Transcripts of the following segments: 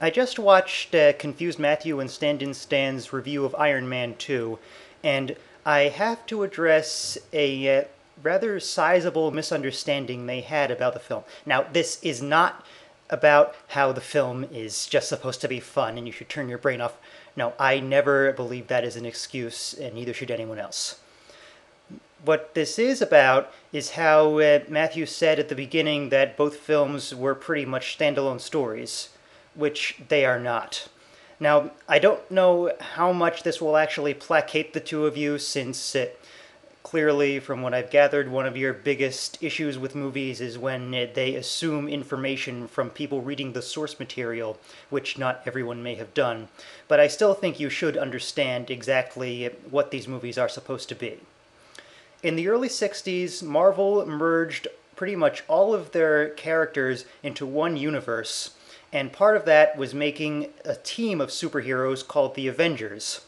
I just watched Confused Matthew and Stand-In Stan's review of Iron Man 2, and I have to address a rather sizable misunderstanding they had about the film. Now, this is not about how the film is just supposed to be fun and you should turn your brain off. No, I never believe that is an excuse, and neither should anyone else. What this is about is how Matthew said at the beginning that both films were pretty much standalone stories, which they are not. Now, I don't know how much this will actually placate the two of you, since clearly, from what I've gathered, one of your biggest issues with movies is when they assume information from people reading the source material, which not everyone may have done. But I still think you should understand exactly what these movies are supposed to be. In the early 60s, Marvel merged pretty much all of their characters into one universe, and part of that was making a team of superheroes called the Avengers.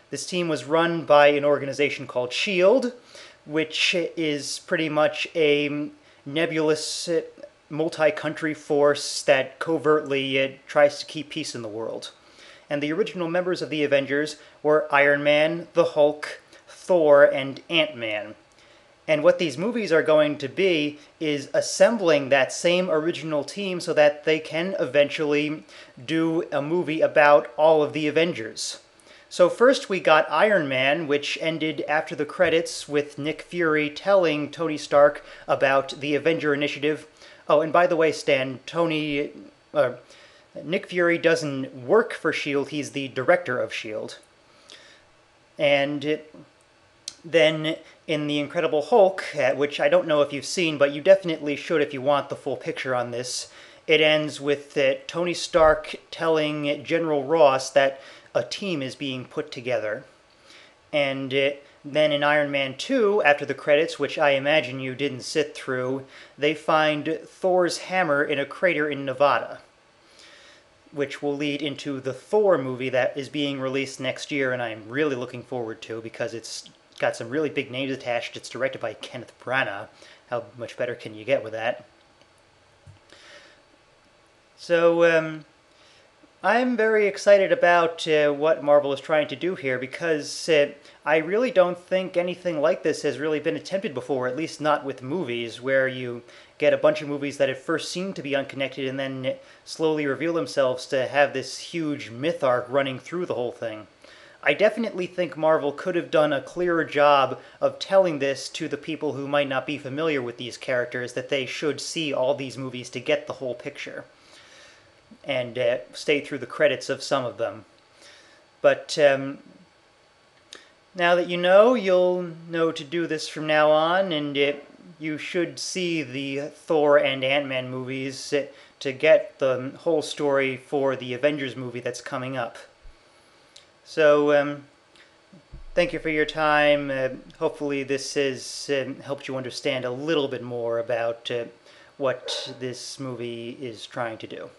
This team was run by an organization called S.H.I.E.L.D., which is pretty much a nebulous multi-country force that covertly tries to keep peace in the world. And the original members of the Avengers were Iron Man, the Hulk, Thor, and Ant-Man. And what these movies are going to be is assembling that same original team so that they can eventually do a movie about all of the Avengers. So first we got Iron Man, which ended after the credits with Nick Fury telling Tony Stark about the Avenger Initiative. Oh, and by the way, Stan, Nick Fury doesn't work for S.H.I.E.L.D., he's the director of S.H.I.E.L.D. And then in The Incredible Hulk, which I don't know if you've seen, but you definitely should if you want the full picture on this, it ends with Tony Stark telling General Ross that a team is being put together. And then in Iron Man 2, after the credits, which I imagine you didn't sit through, they find Thor's hammer in a crater in Nevada, which will lead into the Thor movie that is being released next year, and I'm really looking forward to, because it's got some really big names attached. It's directed by Kenneth Branagh. How much better can you get with that? So, I'm very excited about what Marvel is trying to do here, because I really don't think anything like this has really been attempted before, at least not with movies, where you get a bunch of movies that at first seem to be unconnected and then slowly reveal themselves to have this huge myth arc running through the whole thing. I definitely think Marvel could have done a clearer job of telling this to the people who might not be familiar with these characters, that they should see all these movies to get the whole picture, and stay through the credits of some of them. But now that you know, you'll know to do this from now on, and you should see the Thor and Ant-Man movies to get the whole story for the Avengers movie that's coming up. So, thank you for your time. Hopefully this has helped you understand a little bit more about what this movie is trying to do.